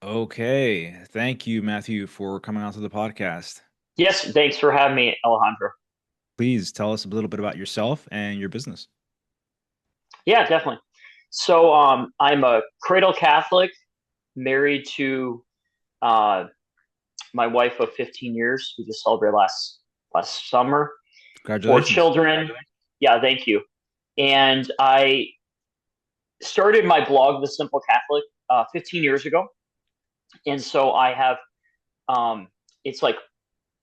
Okay. Thank you, Matthew, for coming onto the podcast. Yes, thanks for having me, Alejandro. Please tell us a little bit about yourself and your business. Yeah, definitely. I'm a cradle Catholic, married to uh, my wife of 15 years. We just celebrated last summer. Four Congratulations. children. Yeah, thank you. And I started my blog, The Simple Catholic, 15 years ago. And so I have, it's like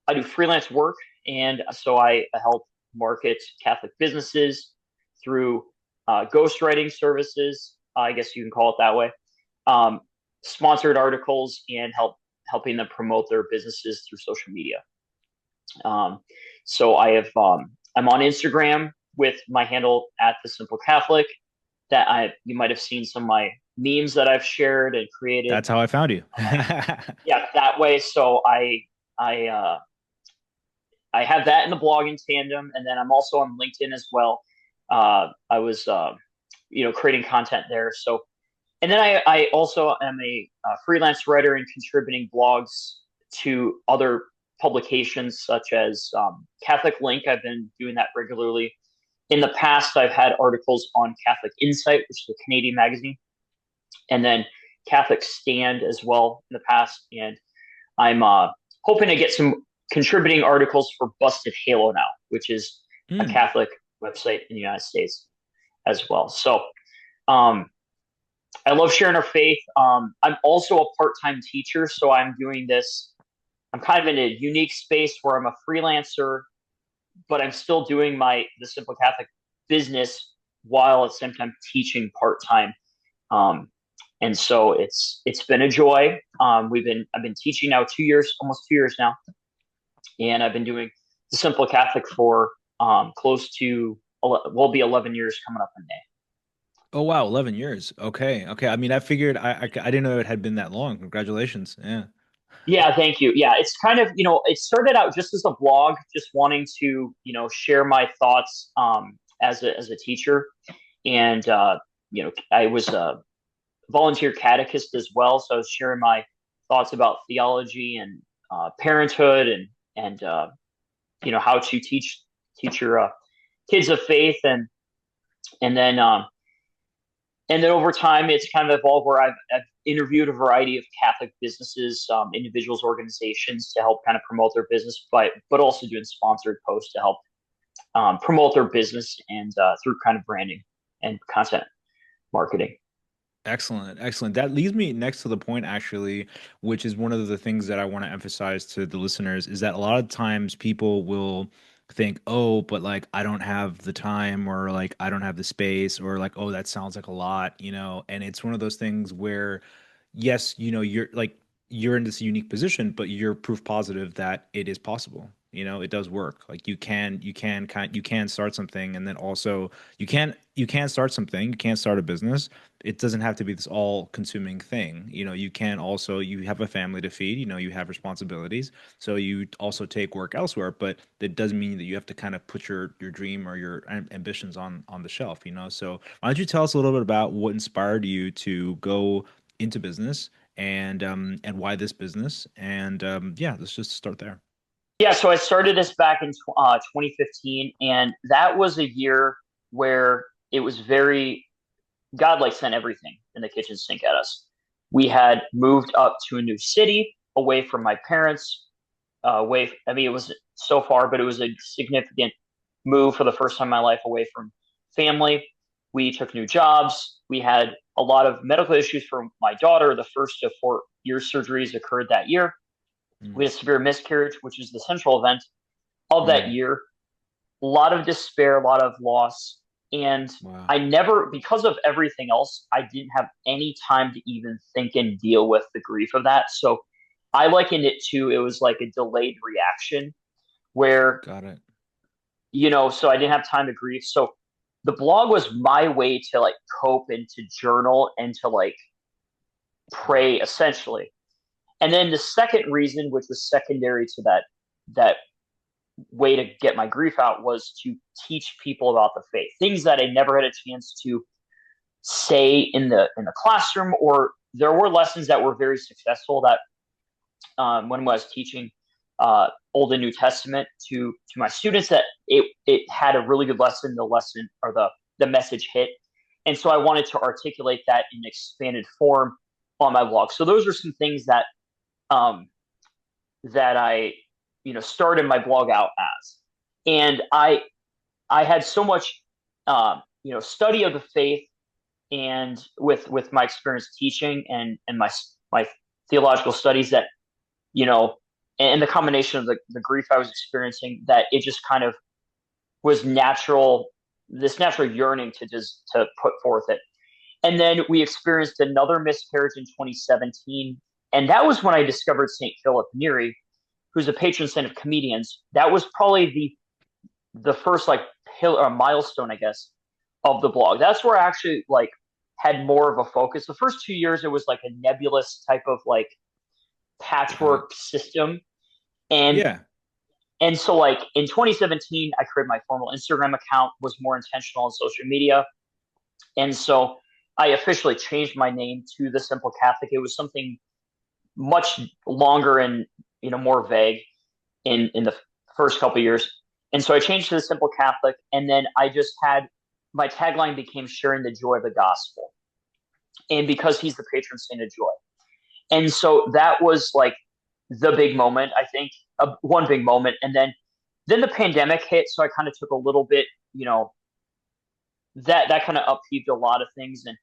I do freelance work, and so I help market Catholic businesses through ghostwriting services. I guess you can call it that way. Um, Sponsored articles and helping them promote their businesses through social media. Um, so I'm on Instagram with my handle at the Simple Catholic. That I you might have seen some of my memes that I've shared and created. That's how I found you. Yeah, that way. I I have that in the blog in tandem, and then I'm also on LinkedIn as well. I was, creating content there. So, and then I also am a freelance writer and contributing blogs to other publications such as Catholic Link. I've been doing that regularly. In the past, I've had articles on Catholic Insight, which is a Canadian magazine, and then Catholic Stand as well in the past. And I'm hoping to get some contributing articles for Busted Halo now, which is a Hmm. Catholic website in the United States as well. So um, I love sharing our faith. I'm also a part-time teacher, so I'm doing this. I'm kind of in a unique space where I'm a freelancer, but I'm still doing the Simple Catholic business while at the same time teaching part-time. Um, and so it's been a joy. I've been teaching now 2 years, almost 2 years now, and I've been doing the Simple Catholic for close to will be 11 years coming up in May. Oh wow, 11 years. Okay. Okay. I mean, I figured I didn't know it had been that long. Congratulations. Yeah. Yeah, thank you. Yeah, it's kind of it started out just as a blog, just wanting to share my thoughts as a teacher, and I was a volunteer catechist as well, so I was sharing my thoughts about theology and parenthood and how to teach your kids of faith, and then and then over time, it's kind of evolved where I've interviewed a variety of Catholic businesses, individuals, organizations to help kind of promote their business, but also doing sponsored posts to help promote their business and through kind of branding and content marketing. Excellent, excellent. That leads me next to the point, actually, which is one of the things that I want to emphasize to the listeners is that a lot of times people will think, oh, but like I don't have the time or like I don't have the space or like, oh, that sounds like a lot, and it's one of those things where, yes, you're in this unique position, but you're proof positive that it is possible. It does work. Like you can start something and then also you can start something, you can't start a business. It doesn't have to be this all consuming thing. You can also, you have a family to feed, you have responsibilities. So you also take work elsewhere, but that doesn't mean that you have to kind of put your dream or your ambitions on the shelf. So why don't you tell us a little bit about what inspired you to go into business and why this business? And yeah, let's just start there. Yeah, so I started this back in 2015, and that was a year where it was very God like sent everything in the kitchen sink at us. We had moved up to a new city, away from my parents, away. I mean, it was so far, but it was a significant move for the first time in my life away from family. We took new jobs. We had a lot of medical issues for my daughter. The first of 4 year surgeries occurred that year. We Mm, had a severe miscarriage, which is the central event of that mm, year. A lot of despair, a lot of loss. And wow. I never, because of everything else, I didn't have any time to even think and deal with the grief of that. So I likened it to it was like a delayed reaction where, Got it. so I didn't have time to grieve. So the blog was my way to like cope and to journal and to like Mm, pray essentially. And then the second reason, which was secondary to that way to get my grief out, was to teach people about the faith, things that I never had a chance to say in the classroom or there were lessons that were very successful that when I was teaching Old and New Testament to my students, that it had a really good lesson. The lesson or the message hit, and so I wanted to articulate that in expanded form on my blog. So those are some things that um, that I started my blog out as, and I had so much study of the faith, and with my experience teaching and my theological studies, that you know, and the combination of the grief I was experiencing, that it just kind of was natural, this natural yearning to put forth it. And then we experienced another miscarriage in 2017, and that was when I discovered St. Philip Neri, who's a patron saint of comedians. That was probably the first like pillar or milestone, I guess, of the blog. That's where I actually like had more of a focus. The first 2 years, it was like a nebulous type of like Got it. patchwork system. And Yeah. and so like in 2017, I created my formal Instagram account, was more intentional on social media. And so I officially changed my name to The Simple Catholic. It was something much longer and more vague in the first couple of years. And so I changed to The Simple Catholic, and then I just had my tagline became sharing the joy of the gospel. And because he's the patron saint of joy. And so that was like the big moment, I think, one big moment. And then the pandemic hit, so I kind of took a little bit, that kind of upheaved a lot of things, and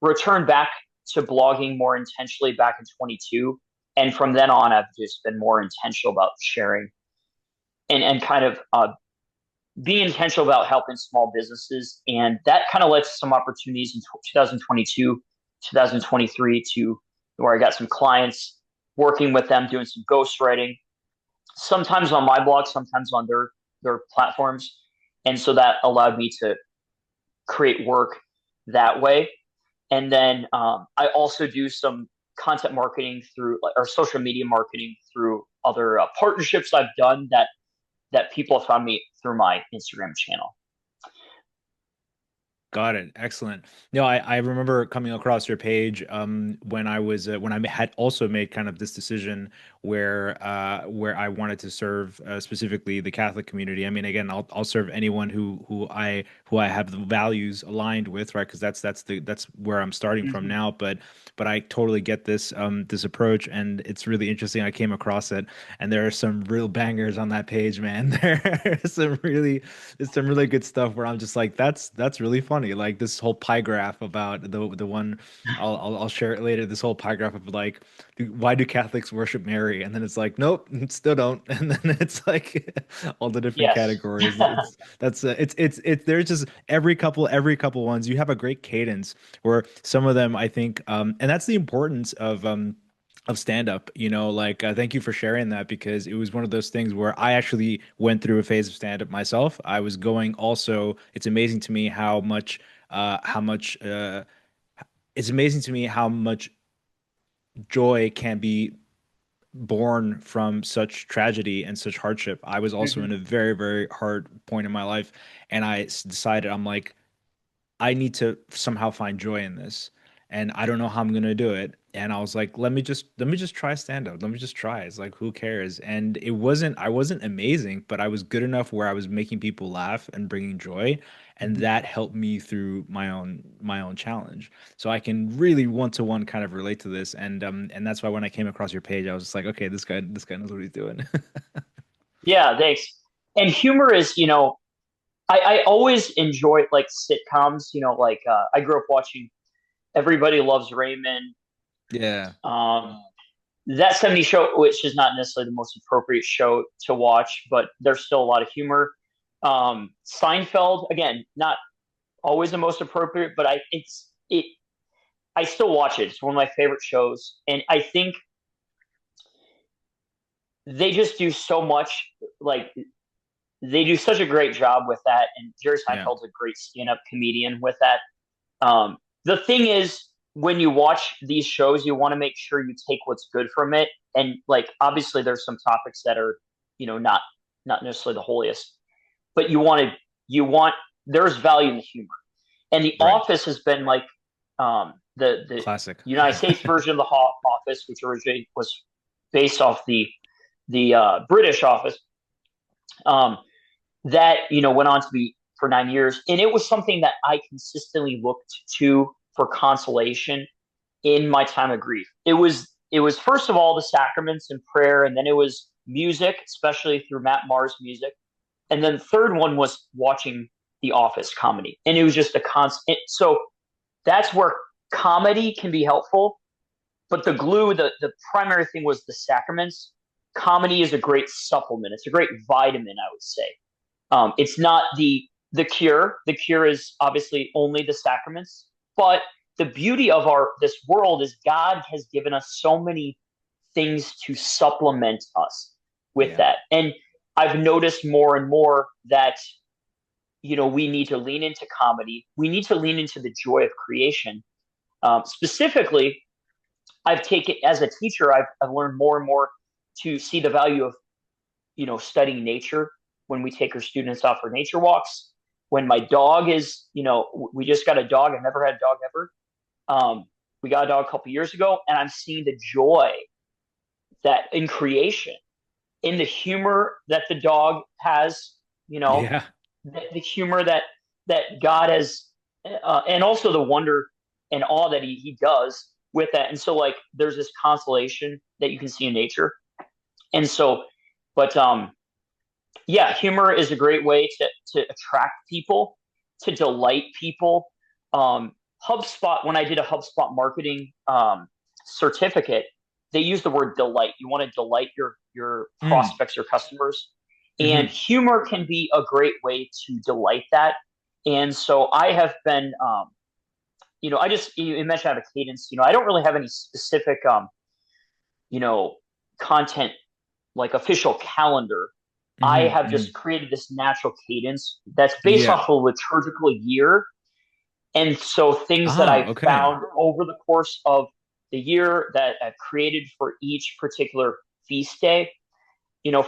returned back to blogging more intentionally back in 22. And from then on, I've just been more intentional about sharing and kind of being intentional about helping small businesses. And that kind of led to some opportunities in 2022, 2023, to where I got some clients, working with them, doing some ghostwriting, sometimes on my blog, sometimes on their platforms. And so that allowed me to create work that way. And then I also do some content marketing through or social media marketing through other partnerships I've done that people have found me through my Instagram channel. Got it. Excellent. No, I remember coming across your page when I was when I had also made kind of this decision where I wanted to serve specifically the Catholic community. I mean, again, I'll serve anyone who I have the values aligned with, right? Because that's where I'm starting from Mm-hmm. now. But I totally get this approach, and it's really interesting. I came across it, and there are some real bangers on that page, man. There's some really good stuff where I'm just like, that's really funny. Like this whole pie graph about the one I'll share it later. This whole pie graph of like, why do Catholics worship Mary? And then it's like, nope, still don't. And then it's like all the different Yes. categories. It's that's it's there's just every couple ones. You have a great cadence where some of them I think and that's the importance of stand up, like thank you for sharing that because it was one of those things where I actually went through a phase of stand up myself. I was going also, it's amazing to me it's amazing to me how much joy can be born from such tragedy and such hardship. I was also in Mm-hmm. a very, very hard point in my life, and decided I'm like, I need to somehow find joy in this. And I don't know how I'm gonna do it. And I was like, let me just try stand up. Let me just try. It's like, who cares? And I wasn't amazing, but I was good enough where I was making people laugh and bringing joy. And Mm-hmm. that helped me through my own challenge. So I can really one-to-one kind of relate to this. And that's why when I came across your page, I was just like, okay, this guy knows what he's doing. Yeah, thanks. And humor is, I always enjoy like sitcoms, like I grew up watching Everybody Loves Raymond, Yeah. um, that 70 show, which is not necessarily the most appropriate show to watch, but there's still a lot of humor. Seinfeld, again, not always the most appropriate, but I still watch it. It's one of my favorite shows. And I think they just do so much, like they do such a great job with that. And Jerry Yeah. Seinfeld's a great stand-up comedian with that. The thing is, when you watch these shows, you want to make sure you take what's good from it. And like, obviously, there's some topics that are, not necessarily the holiest, but you want there's value in the humor. And The Right. Office has been like the Classic. United States version of the Office, which originally was based off the British Office, um, that went on to be for 9 years, and it was something that I consistently looked to for consolation in my time of grief. It was first of all the sacraments and prayer, and then it was music, especially through Matt Maher's music, and then the third one was watching The Office comedy, and it was just a constant. So that's where comedy can be helpful, but the glue, the primary thing was the sacraments. Comedy is a great supplement. It's a great vitamin, I would say. It's not the cure. The cure is obviously only the sacraments, but the beauty of our this world is God has given us so many things to supplement us with Yeah. that. And I've noticed more and more that we need to lean into comedy. We need to lean into the joy of creation. Specifically, I've taken as a teacher, I've learned more and more to see the value of studying nature when we take our students out for nature walks. When my dog is, we just got a dog. I've never had a dog ever. We got a dog a couple years ago, and I'm seeing the joy that in creation, in the humor that the dog has, Yeah. the humor that God has, and also the wonder and awe that he does with that. And so, like, there's this consolation that you can see in nature. And so, but yeah, humor is a great way to attract people, to delight people. HubSpot, when I did a HubSpot marketing certificate, they use the word delight. You want to delight your Mm. prospects or customers, and Hmm. humor can be a great way to delight that. And so I have been, I just you mentioned I have a cadence. I don't really have any specific, you know, content like official calendar. I Hmm. have Hmm. just created this natural cadence that's based Yeah. off a liturgical year. And so things that Ah, I've okay. found over the course of the year that I've created for each particular feast day,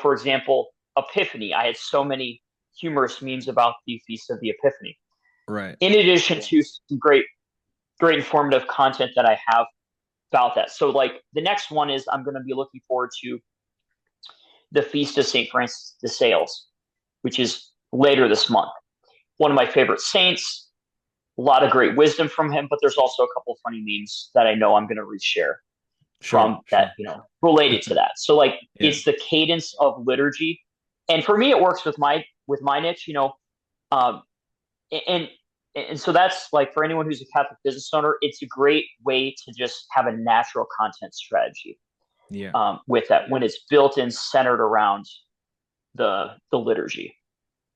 for example, Epiphany. I had so many humorous memes about the Feast of the Epiphany. Right. In addition to some great informative content that I have about that. So like the next one is I'm going to be looking forward to the Feast of St. Francis de Sales, which is later this month. One of my favorite saints, a lot of great wisdom from him, but there's also a couple of funny memes that I know I'm going to reshare Sure. from that, Sure. related to that. So like Yeah. it's the cadence of liturgy. And for me, it works with my niche, um, and and so that's like for anyone who's a Catholic business owner, it's a great way to just have a natural content strategy Yeah. with that when it's built and centered around the liturgy.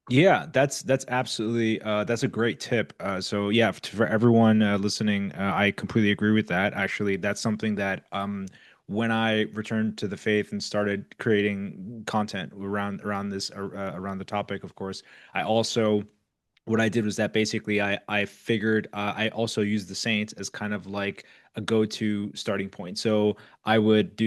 Yeah, that's absolutely that's a great tip. So yeah, for everyone listening, I completely agree with that. Actually, that's something that when I returned to the faith and started creating content around this around the topic, of course, I also what I did was that basically I figured I also used the Saints as kind of like a go-to starting point. So I would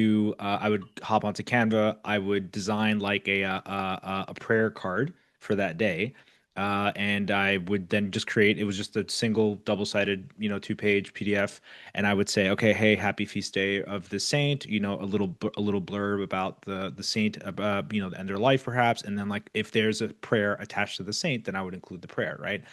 hop onto Canva, I would design like a prayer card for that day. And I would then just create, it was just a single double-sided, two-page PDF. And I would say, okay, hey, happy feast day of the saint, a little blurb about the saint, and their life perhaps. And then like if there's a prayer attached to the saint, then I would include the prayer, right?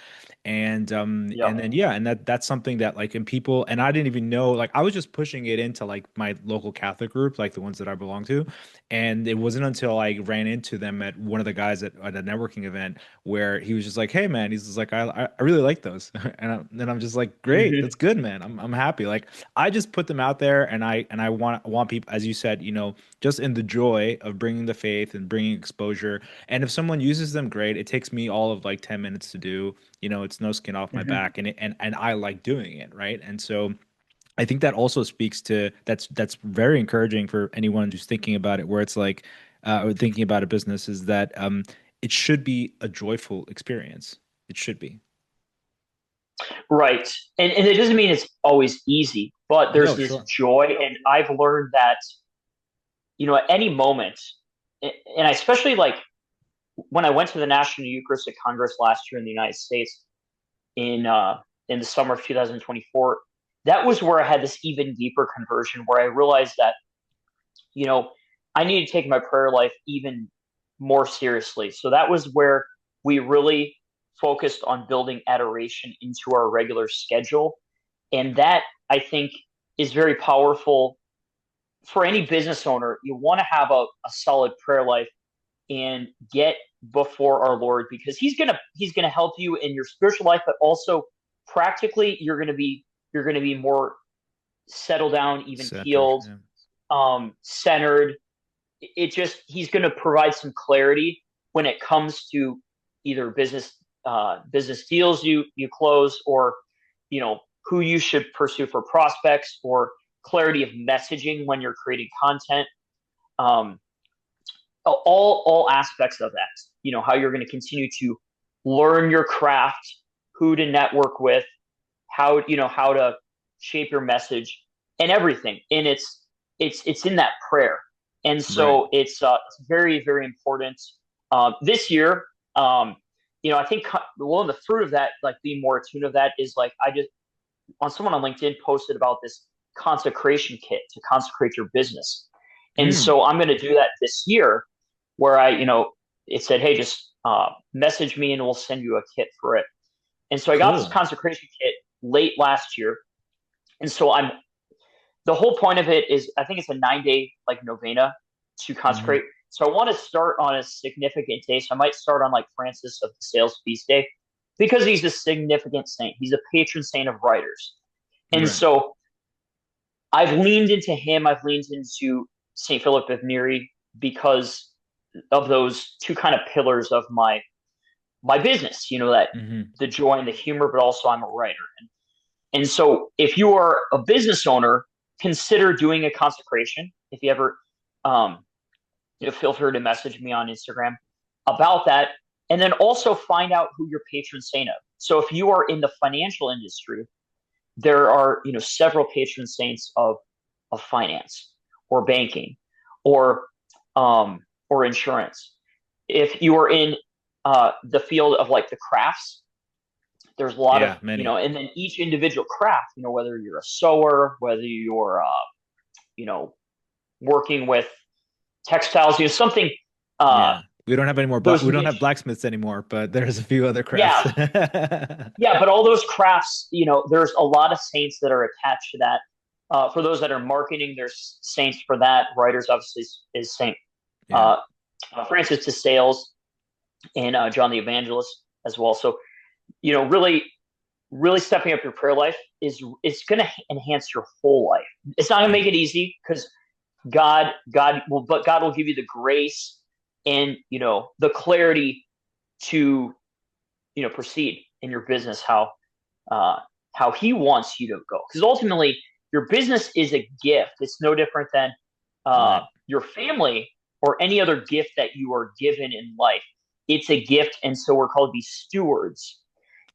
And Yep. then yeah, and that's something that like in people, and I didn't even know, like I was just pushing it into like my local Catholic group, like the ones that I belong to. And it wasn't until I ran into them at one of the guys at a networking event where he was just like, "Hey man," he's just like, I really like those," then I'm just like, "Great, Mm-hmm. that's good, man. I'm happy." Like I just put them out there, and I want people, as you said, just in the joy of bringing the faith and bringing exposure. And if someone uses them, great. It takes me all of like 10 minutes to do. It's no skin off my Mm-hmm. back, and I like doing it, right? And so I think that also speaks to that's very encouraging for anyone who's thinking about it, where it's like, or thinking about a business, is that it should be a joyful experience. It should be. Right. And it doesn't mean it's always easy, but there's No, this sure. joy. And I've learned that, at any moment, and I especially like when I went to the National Eucharistic Congress last year in the United States in the summer of 2024, that was where I had this even deeper conversion where I realized that, you know, I need to take my prayer life even more seriously. So that was where we really focused on building adoration into our regular schedule. And that, I think, is very powerful for any business owner. You want to have a solid prayer life and get before our Lord, because he's gonna help you in your spiritual life, but also practically you're gonna be more settled down, even Centered. keeled, Yeah. centered. It just he's going to provide some clarity when it comes to either business deals you close, or who you should pursue for prospects, or clarity of messaging when you're creating content. um, all aspects of that, how you're going to continue to learn your craft, who to network with, how to shape your message and everything. And it's in that prayer. And Right. so it's very, very important. This year, I think one of the fruit of that, like being more attuned of that, is like I just on someone on LinkedIn posted about this consecration kit to consecrate your business. And Mm, so I'm going to do that this year, where it said, hey, just message me and we'll send you a kit for it. And so I got this cool. consecration kit late last year. And so the whole point of it is, I think it's a 9-day like novena to Hmm. consecrate. So I want to start on a significant day. So I might start on like Francis of the Sales feast day, because he's a significant saint. He's a patron saint of writers. And Right. so I've leaned into him. I've leaned into St. Philip of Neri, because of those two kind of pillars of my business, that Hmm. the joy and the humor, but also I'm a writer. And so if you are a business owner, consider doing a consecration. If you ever, um, feel free to message me on Instagram about that. And then also find out who your patron saint of. So if you are in the financial industry, there are, several patron saints of finance, or banking, or or insurance. If you are in the field of like the crafts, there's a lot of, Yeah, many. and then each individual craft, whether you're a sewer, whether you're you know working with textiles, something, uh Yeah. We don't have any more those we don't have niche. blacksmiths anymore, but there's a few other crafts. Yeah, yeah, but all those crafts, there's a lot of saints that are attached to that. For those that are marketing, there's saints for that. Writers, obviously, is Saint Yeah. uh, Francis de Sales, and John the Evangelist as well. So, really, really stepping up your prayer life is going to enhance your whole life. It's not going to Yeah. make it easy, because God will give you the grace and the clarity to proceed in your business, uh, how He wants you to go. Because ultimately, your business is a gift. It's no different than Right. your family or any other gift that you are given in life. It's a gift, and so we're called to be stewards.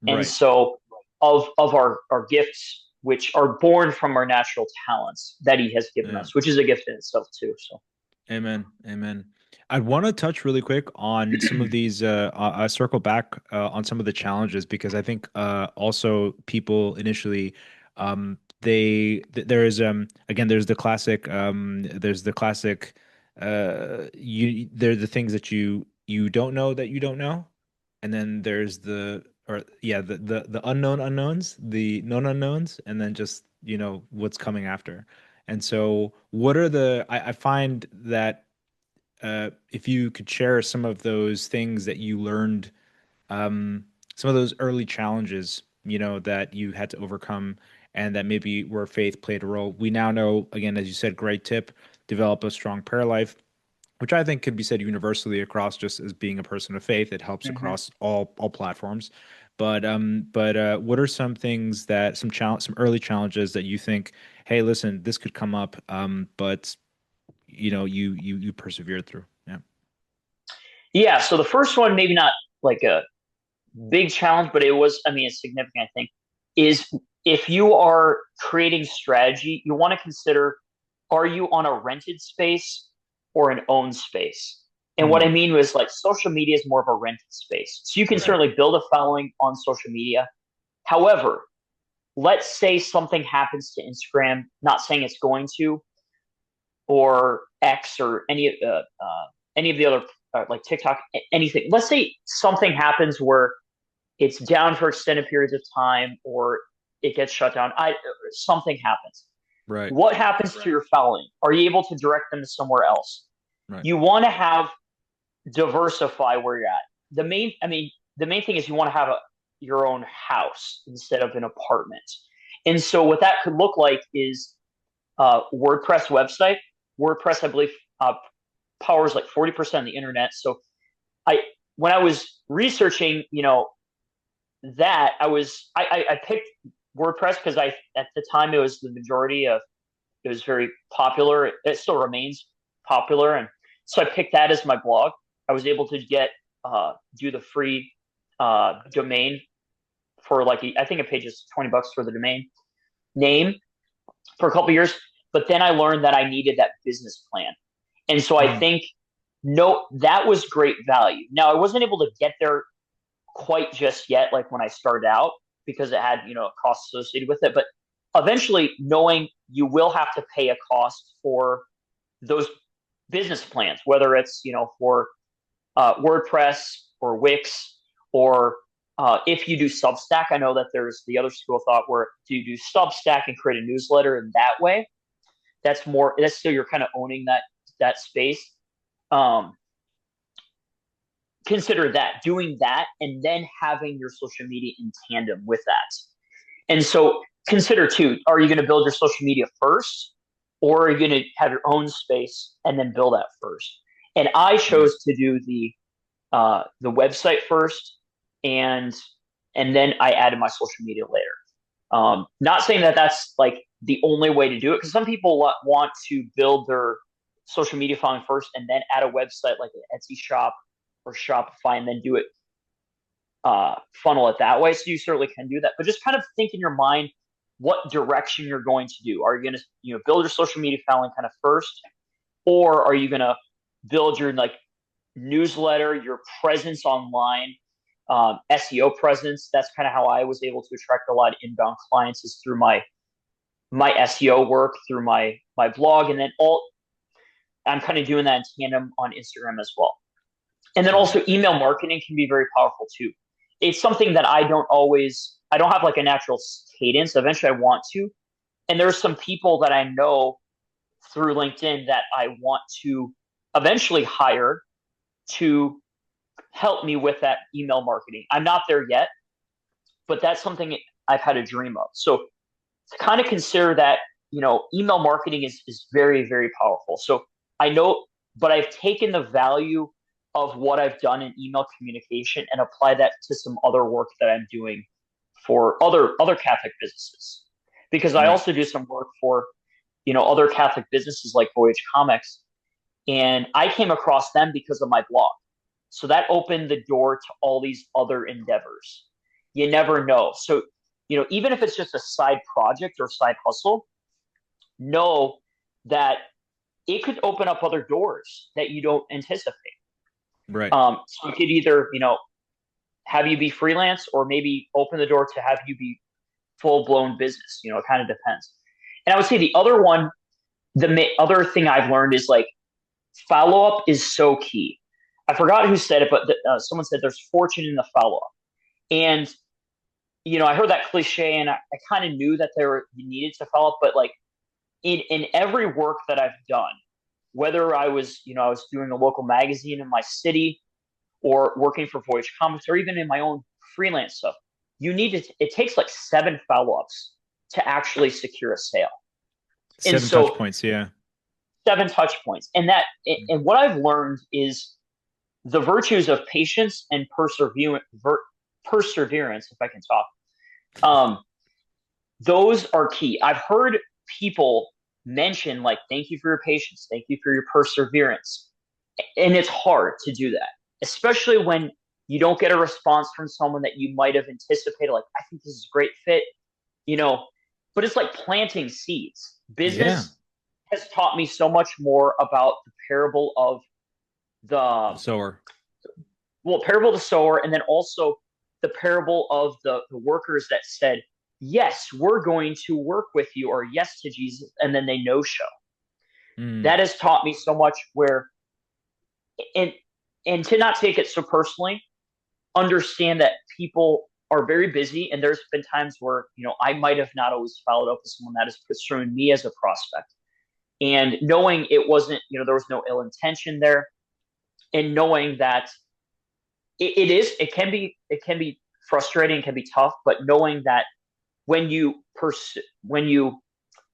And Right. so of our gifts, which are born from our natural talents that He has given Yeah. us, which is a gift in itself too. So Amen. Amen. I want to touch really quick on some of these, circle back on some of the challenges, because I think also people initially, there is, again, there's the classic, they're the things that you don't know that you don't know. And then there's the unknown unknowns, the known unknowns, and then just, what's coming after. And so, what are I find that if you could share some of those things that you learned, some of those early challenges, that you had to overcome, and that maybe where faith played a role. We now know, again, as you said, great tip, develop a strong prayer life, which I think could be said universally across, just as being a person of faith. It helps mm-hmm. across all platforms. But what are some things that some early challenges that you think, hey, listen, this could come up, but you persevered through. Yeah. Yeah. So the first one, maybe not like a big challenge, but it was, I mean, it's significant, I think, is if you are creating strategy, you want to consider, are you on a rented space or an owned space? And what I Hmm. mean was, like, social media is more of a rented space. So you can Right. certainly build a following on social media. However, let's say something happens to Instagram, not saying it's going to, or X or any of the other like TikTok, anything. Let's say something happens where it's down for extended periods of time, or it gets shut down. Something happens. Right. What happens to your following? Are you able to direct them to somewhere else? Right. You want to have diversify where you're at. The main thing is you want to have your own house instead of an apartment. And so what that could look like is WordPress website. WordPress, I believe, powers like 40% of the internet. So I, when I was researching, that I picked WordPress because at the time it was the majority of, it was very popular. It still remains popular. And so I picked that as my blog. I was able to do the free domain for like, I think it paid just $20 for the domain name for a couple of years. But then I learned that I needed that business plan. And so I Mm. think, no, that was great value. Now I wasn't able to get there quite just yet, like when I started out, because it had, a cost associated with it. But eventually, knowing you will have to pay a cost for those business plans, whether it's, for WordPress or Wix, or if you do Substack. I know that there's the other school of thought where do you do Substack and create a newsletter in that way? That's still, you're kind of owning that space. Um, Consider that, doing that, and then having your social media in tandem with that. And so consider too, are you going to build your social media first, or are you going to have your own space and then build that first? And I Right. chose to do the website first, and then I added my social media later. Not saying that that's like the only way to do it, because some people want to build their social media following first and then add a website like an Etsy shop or Shopify and then do it, funnel it that way. So you certainly can do that, but just kind of think in your mind what direction you're going to do. Are you going to, build your social media following kind of first, or are you going to build your like newsletter, your presence online, SEO presence? That's kind of how I was able to attract a lot of inbound clients, is through my SEO work, through my blog, and then all I'm kind of doing that in tandem on Instagram as well. And then Got it. also email marketing can be very powerful too. It's something that I don't have like a natural cadence. Eventually I want to. And there's some people that I know through LinkedIn that I want to eventually hire to help me with that email marketing. I'm not there yet, but that's something I've had a dream of. So to kind of consider that, email marketing is very, very powerful. So I know, but I've taken the value of what I've done in email communication and apply that to some other work that I'm doing for other Catholic businesses. Because I Right. also do some work for, other Catholic businesses like Voyage Comics, and I came across them because of my blog. So that opened the door to all these other endeavors. You never know. So, even if it's just a side project or side hustle, know that it could open up other doors that you don't anticipate. Right. So it could either, have you be freelance, or maybe open the door to have you be full blown business. It kind of depends. And I would say the other one, other thing I've learned is like follow up is so key. I forgot who said it, but someone said there's fortune in the follow up. And I heard that cliche, and I kind of knew that you needed to follow up, but like in every work that I've done, whether I was doing a local magazine in my city, or working for Voyage Comics, or even in my own freelance stuff, it takes like 7 follow-ups to actually secure a sale. And 7 touch so points. Yeah. 7 touch points. And what I've learned is the virtues of patience and perseverance, if I can talk. Um, those are key. I've heard people mention like, thank you for your patience, thank you for your perseverance. And it's hard to do that, especially when you don't get a response from someone that you might have anticipated. Like, I think this is a great fit, you know, but it's like planting seeds. Yeah. Business has taught me so much more about the parable of the, Sower. parable of the sower, and then also the parable of the workers that said, yes, we're going to work with you, or yes to Jesus, and then they no show. Mm. That has taught me so much where, and, and to not take it so personally, understand that people are very busy. And there's been times where, I might have not always followed up with someone that is pursuing me as a prospect. And knowing it wasn't, there was no ill intention there, and knowing that it can be frustrating, it can be tough, but knowing that when you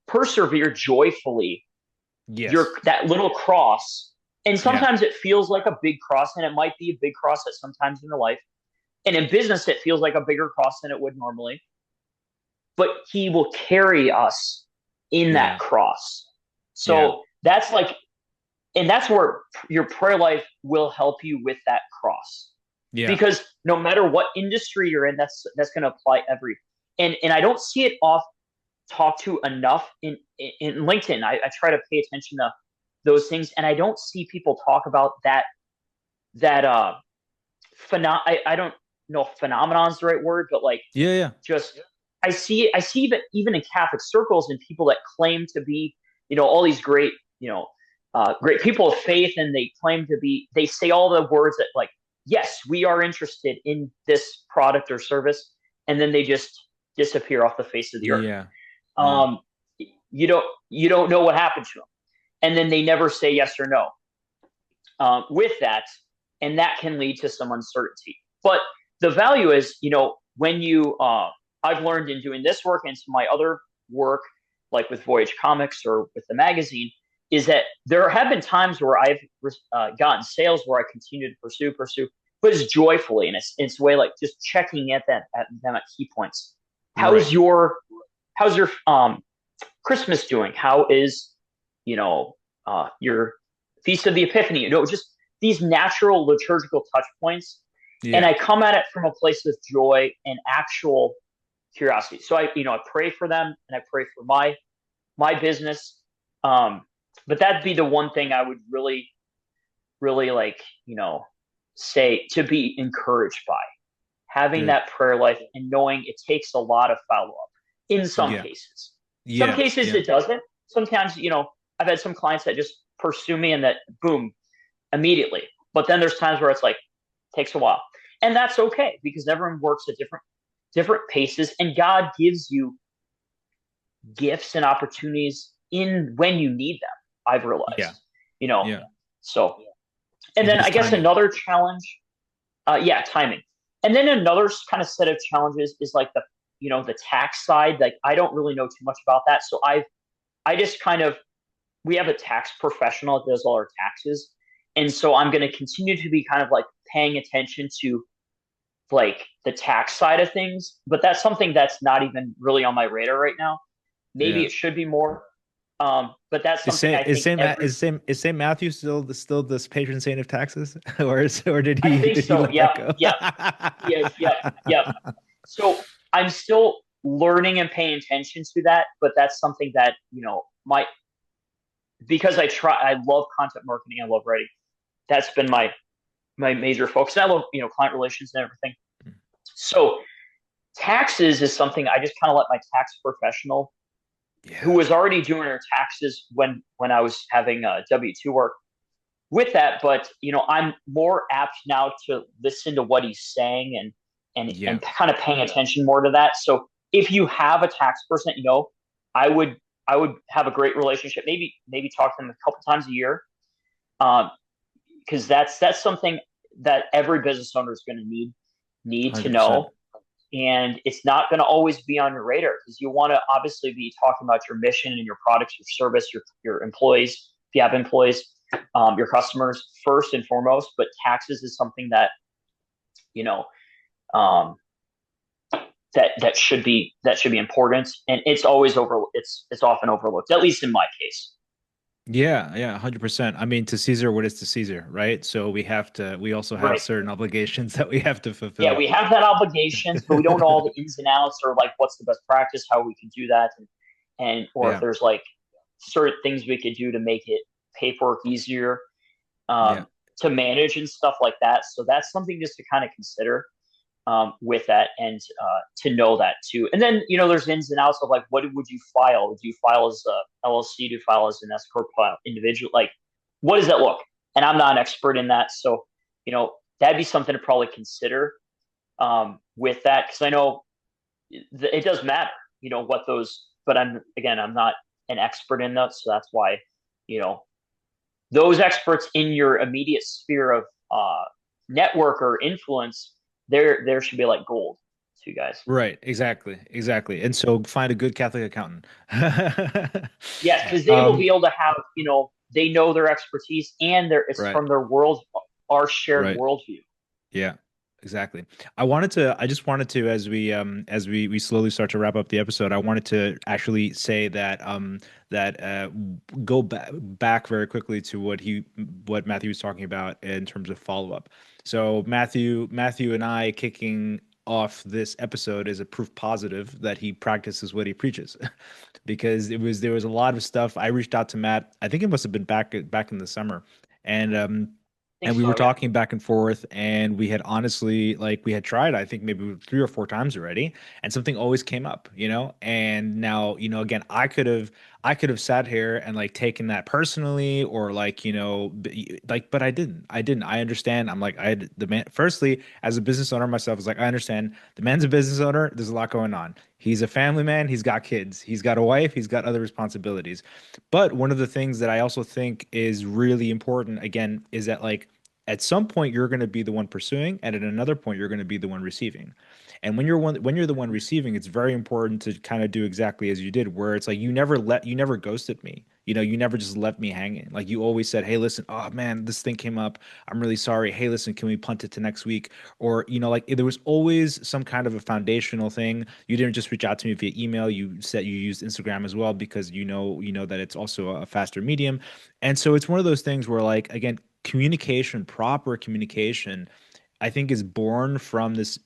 persevere joyfully, Yes. that little cross, and Yeah. sometimes it feels like a big cross, and it might be a big cross at sometimes in your life, and in business it feels like a bigger cross than it would normally, but he will carry us in that Yeah. cross. Yeah. So that's like, and that's where your prayer life will help you with that cross, Yeah. because no matter what industry you're in, that's going to apply every, and I don't see it off talked to enough in LinkedIn. I try to pay attention to those things, and I don't see people talk about that I don't know if phenomenon is the right word, but like, Yeah. Yeah. just I see that even in Catholic circles, and people that claim to be, all these great, great people of faith, and they claim to be, they say all the words that, like, yes, we are interested in this product or service, and then they just disappear off the face of the earth. Yeah. Yeah. Um, you don't know what happened to them, and then they never say yes or no, with that, and that can lead to some uncertainty. But the value is, when you, I've learned in doing this work and some of my other work, like with Voyage Comics or with the magazine, is that there have been times where I've gotten sales where I continue to pursue, but it's joyfully, and it's way like just checking at them at key points. Right. How's your how's your Christmas doing? How is, your Feast of the Epiphany? Just these natural liturgical touch points. And Yeah. I come at it from a place of joy and actual curiosity. So I pray for them, and I pray for my business. Um, but that'd be the one thing I would really, really like, say, to be encouraged by having Good. that prayer life, and knowing it takes a lot of follow up in some Yeah. cases. Some Yeah. cases Yeah. it doesn't. Sometimes, I've had some clients that just pursue me, and that boom, immediately. But then there's times where it's like takes a while. And that's okay, because everyone works at different paces, and God gives you gifts and opportunities in when you need them. I've Yeah. realized, you know. Yeah. So, and In then his I guess timing. another challenge, yeah, timing. And then another kind of set of challenges is like the tax side. Like, I don't really know too much about that, so I just kind of, we have a tax professional that does all our taxes, and so I'm going to continue to be kind of like paying attention to like the tax side of things. But that's something that's not even really on my radar right now. Maybe Yeah. it should be more. But that's Is something I think every, Is Saint Matthew still this patron saint of taxes, or I think did he so. let Yep, that go? yep, yes, yep, yep. So I'm still learning and paying attention to that, but that's something that, might, because I love content marketing, I love writing. That's been my major focus. And I love, client relations and everything. So taxes is something I just kind of let my tax professional, who Yeah. was already doing her taxes when I was having W-2 work, with that. But I'm more apt now to listen to what he's saying, and Yeah. kind of paying attention more to that. So if you have a tax person, I would I would have a great relationship. Maybe talk to them a couple times a year, um, because that's something that every business owner is going to need to 100%. know. And it's not going to always be on your radar, because you want to obviously be talking about your mission and your products, your service, your employees, if you have employees, your customers first and foremost. But taxes is something that, you know um, that should be important, and it's often overlooked, at least in my case. Yeah, yeah, 100%. I mean, to Caesar what is to Caesar, right? So we also have Right. certain obligations that we have to Yeah, fulfill. we have that obligations, but we don't know all the ins and outs, or like what's the best practice, how we can do that, and or if Yeah. there's like certain things we could do to make it paperwork easier, Yeah. um, to manage and stuff like that. So that's something just to kind of consider. with that, and to know that too. And then, there's ins and outs of like, what would you file? Do you file as a LLC? Do you file as an S corp, file individual? Like, what does that look? And I'm not an expert in that, so that'd be something to probably consider with that, because I know it does matter, what those. But I'm not an expert in that, so that's why you know those experts in your immediate sphere of network or influence, there should be like gold to you guys. Right, exactly, exactly. And so find a good Catholic accountant. Yes, because they will be Um, able to have, they know their expertise, and it's right, from their world, our shared right. worldview. Yeah, exactly. I just wanted to, as we slowly start to wrap up the episode, I wanted to actually say that go back very quickly to what Matthew was talking about in terms of follow-up. So Matthew and I kicking off this episode is a proof positive that he practices what he preaches. Because there was a lot of stuff. I reached out to Matt. I think it must have been back in the summer. And I think and we were so, yeah. talking back and forth, and we had honestly, like, we had tried, I think maybe 3 or 4 times already, and something always came up, and now, again, I could have sat here and like taken that personally, or like, like, but I didn't. I understand. I'm like, the man, firstly, as a business owner myself, is like, I understand the man's a business owner, there's a lot going on. He's a family man, he's got kids, he's got a wife, he's got other responsibilities. But one of the things that I also think is really important, again, is that, like, at some point you're going to be the one pursuing, and at another point you're going to be the one receiving. And when you're the one receiving, it's very important to kind of do exactly as you did, where it's like, you never ghosted me. You never just left me hanging. Like, you always said, "Hey, listen, oh man, this thing came up. I'm really sorry. Hey, listen, can we punt it to next week?" Or, like, there was always some kind of a foundational thing. You didn't just reach out to me via email. You said you used Instagram as well, because you know that it's also a faster medium. And so it's one of those things where, like, again, proper communication, I think, is born from this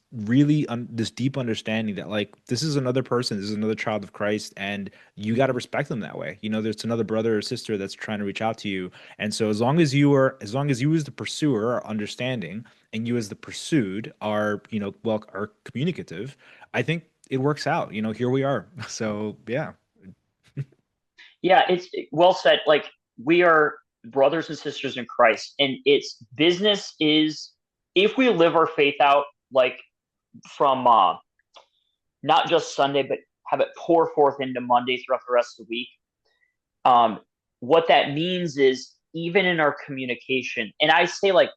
deep understanding that, like, this is another person, this is another child of Christ, and you got to respect them that way. There's another brother or sister that's trying to reach out to you, and so as long as you as the pursuer are understanding, and you as the pursued are, well, are communicative, I think it works out. Here we are. So yeah. Yeah, it's well said. Like, we are brothers and sisters in Christ, and it's business is, if we live our faith out, like, from not just Sunday, but have it pour forth into Monday throughout the rest of the week. Um, what that means is, even in our communication, and I say, like,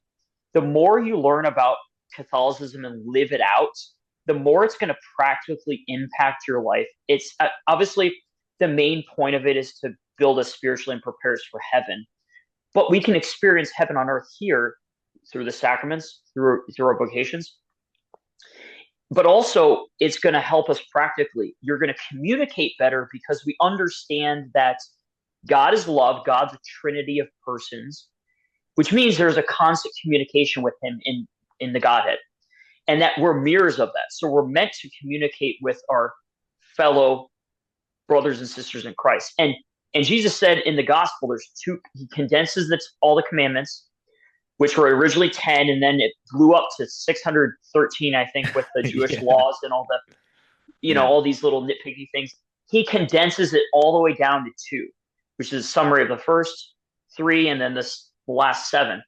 the more you learn about Catholicism and live it out, the more it's going to practically impact your life. It's obviously, the main point of it is to build us spiritually and prepare us for heaven. But we can experience heaven on earth here through the sacraments, through our vocations. But also, it's going to help us practically. You're going to communicate better because we understand that God is love, God's a trinity of persons, which means there's a constant communication with him in the Godhead, and that we're mirrors of that. So we're meant to communicate with our fellow brothers and sisters in Christ. And Jesus said in the gospel, there's two. He condenses all the commandments, which were originally 10, and then it blew up to 613, I think, with the Jewish Yeah. laws and all the, Yeah. all these little nitpicky things. He condenses it all the way down to two, which is a summary of the first three, and then this last seven.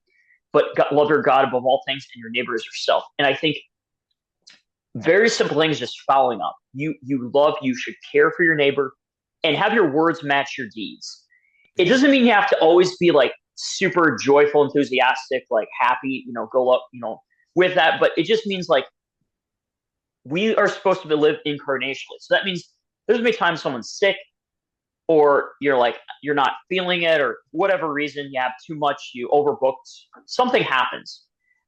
But God, love your God above all things, and your neighbor as yourself. And I think very simple things, just following up. You should care for your neighbor, and have your words match your deeds. It doesn't mean you have to always be like super joyful, enthusiastic, like happy, go up, with that. But it just means, like, we are supposed to live incarnationally. So that means there's gonna be times someone's sick, or you're not feeling it, or whatever reason, you have too much, you overbooked, something happens.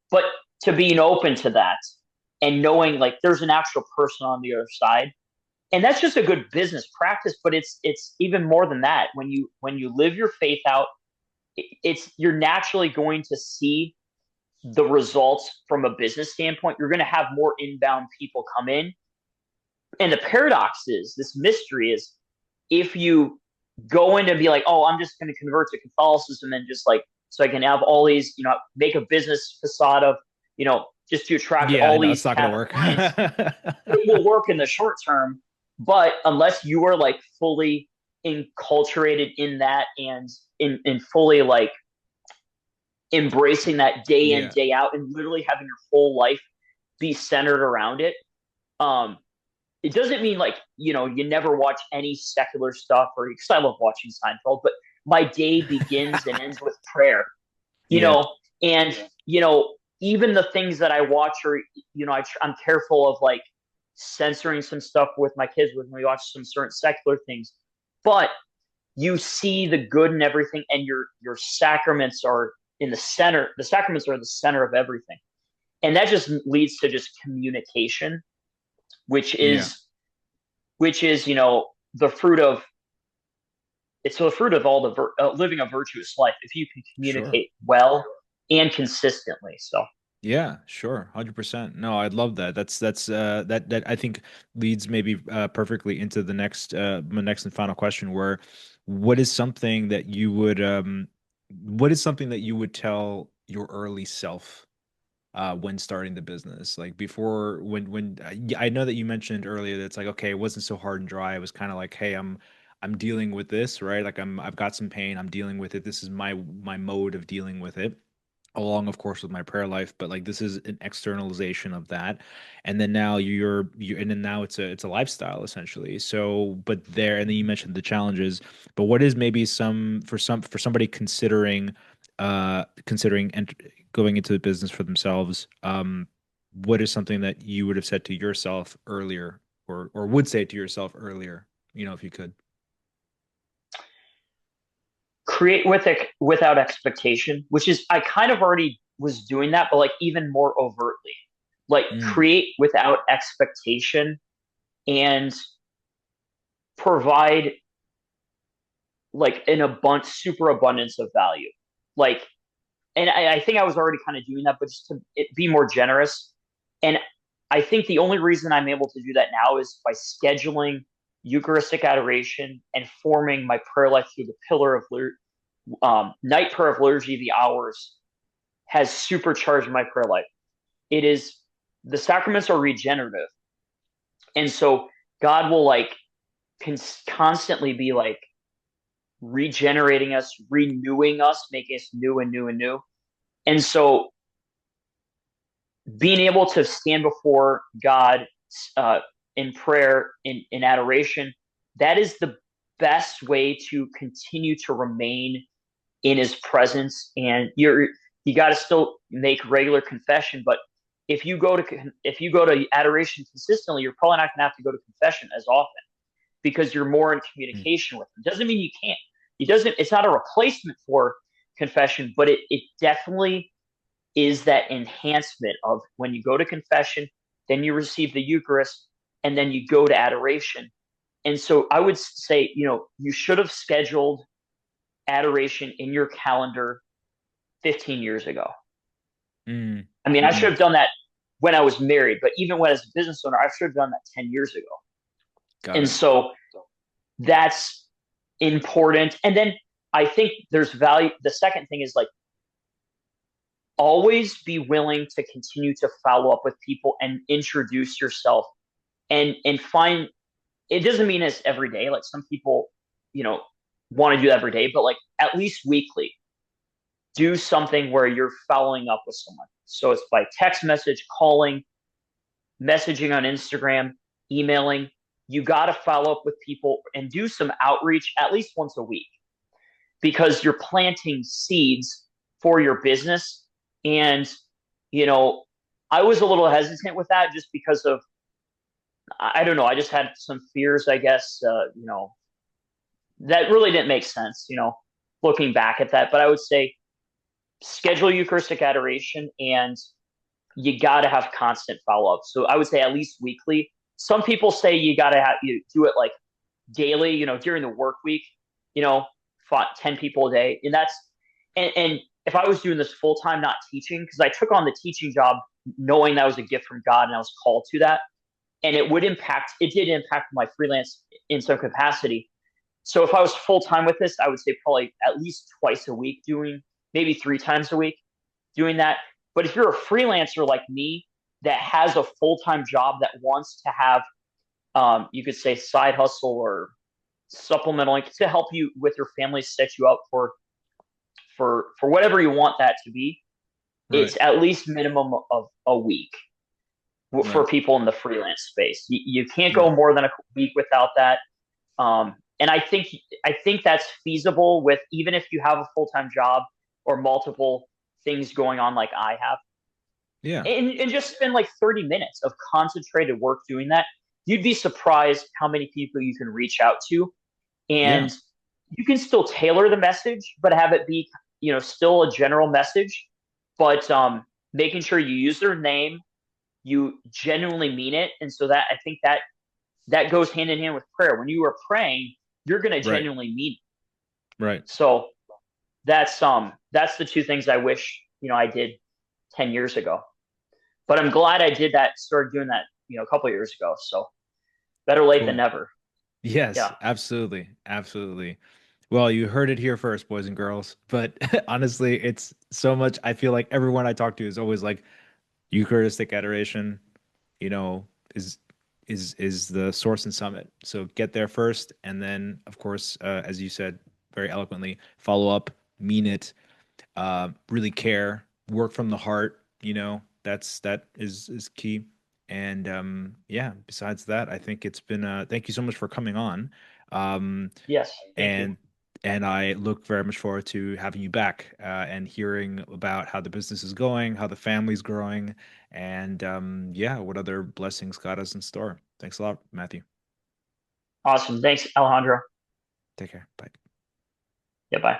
But to being open to that, and knowing, like, there's an actual person on the other side, and that's just a good business practice. But it's even more than that. When you live your faith out, you're naturally going to see the results from a business standpoint. You're going to have more inbound people come in. And the paradox is, this mystery is, if you go in and be like, oh, I'm just going to convert to Catholicism, and just, like, so I can have all these, make a business facade of just to attract Yeah, all no, it's these not gonna captive work. clients. It will work in the short term, but unless you are like fully enculturated in that and in fully like embracing that day in Yeah, day out and literally having your whole life be centered around it, um it doesn't mean like you never watch any secular stuff, or because I love watching Seinfeld, but my day begins and ends with prayer, you yeah, know and even the things that I watch, or I'm careful of like censoring some stuff with my kids when we watch some certain secular things, but you see the good in everything, and your sacraments are in the center. The sacraments are the center of everything, and that just leads to just communication, which yeah. is the fruit of it's the fruit of all the living a virtuous life if you can Sure. communicate well and consistently. So Yeah, sure. 100%. No, I'd love that. That I think leads maybe perfectly into the next my next and final question, where what is something that you would what is something that you would tell your early self when starting the business? Like before, when I know that you mentioned earlier that it's like, okay, it wasn't so hard and dry. It was kind of like, hey, I'm dealing with this, right? Like I've got some pain, I'm dealing with it. This is my mode of dealing with it, along of course with my prayer life, but like this is an externalization of that. And then now you and then now it's a lifestyle essentially. So but there, and then you mentioned the challenges, but what is maybe for somebody considering and going into the business for themselves, what is something that you would have said to yourself earlier, or would say to yourself earlier, if you could? create without expectation, which is I kind of already was doing that, but like even more overtly. Like Mm, create without expectation and provide like an super abundance of value. Like, and I think I was already kind of doing that, but just to be more generous. And I think the only reason I'm able to do that now is by scheduling Eucharistic adoration and forming my prayer life through the pillar of night prayer of liturgy, the hours, has supercharged my prayer life. It is the sacraments are regenerative, and so God will like constantly be like regenerating us, renewing us, making us new and new and new. And so being able to stand before God uh, in prayer, in adoration, that is the best way to continue to remain in His presence. And you got to still make regular confession, but if you go to adoration consistently, you're probably not going to have to go to confession as often because you're more in mm, communication with Him. Doesn't mean you can't. It doesn't. It's not a replacement for confession, but it definitely is that enhancement of when you go to confession, then you receive the Eucharist, and then you go to adoration. And so I would say, you should have scheduled adoration in your calendar 15 years ago. mm, I mean, I should mm. have done that when I was married, but even when as a business owner, I should have done that 10 years ago. Got And it. so that's important. And then I think there's value. The second thing is like always be willing to continue to follow up with people and introduce yourself and find it doesn't mean it's every day. Like some people, you know, want to do that every day, but like at least weekly, do something where you're following up with someone. So it's by text message, calling, messaging on Instagram, emailing. You got to follow up with people and do some outreach at least once a week because you're planting seeds for your business. And, you know, I was a little hesitant with that just because of, I don't know, I just had some fears, I guess, that really didn't make sense, looking back at that. But I would say schedule Eucharistic adoration and you got to have constant follow up. So I would say at least weekly. Some people say you got to have you do it like daily, during the work week, you know, 10 people a day. And if I was doing this full time, not teaching, because I took on the teaching job knowing that was a gift from God and I was called to that. And it did impact my freelance in some capacity. So if I was full time with this, I would say probably at least twice a week doing, maybe 3 times a week doing that. But if you're a freelancer like me that has a full time job that wants to have, you could say, side hustle or supplemental income to help you with your family, set you up for whatever you want that to be, Right. it's at least minimum of a week for Right. people in the freelance space. You can't go Right. more than a week without that. And I think that's feasible with even if you have a full time job or multiple things going on like I have, Yeah. and just spend like 30 minutes of concentrated work doing that. You'd be surprised how many people you can reach out to, Yeah. and you can still tailor the message, but have it be still a general message, but making sure you use their name, you genuinely mean it, and so that I think that goes hand in hand with prayer. When you are praying, you're going to Right. genuinely mean it. Right. So that's the two things I wish I did 10 years ago. But I'm glad I did that. Started doing that a couple of years ago. So better late than Cool. never. Yes, Yeah. absolutely. Absolutely. Well, you heard it here first, boys and girls. But honestly, it's so much. I feel like everyone I talk to is always like, Eucharistic adoration, you know, is is the source and summit. So get there first, and then, of course, as you said very eloquently, follow up, mean it, really care, work from the heart. That is key. And yeah, besides that, I think it's been thank you so much for coming on. Um, Yes. Thank you. and and I look very much forward to having you back and hearing about how the business is going, how the family's growing, and yeah, what other blessings God has in store. Thanks a lot, Matthew. Awesome. Thanks, Alejandro. Take care. Bye. Yeah. Bye.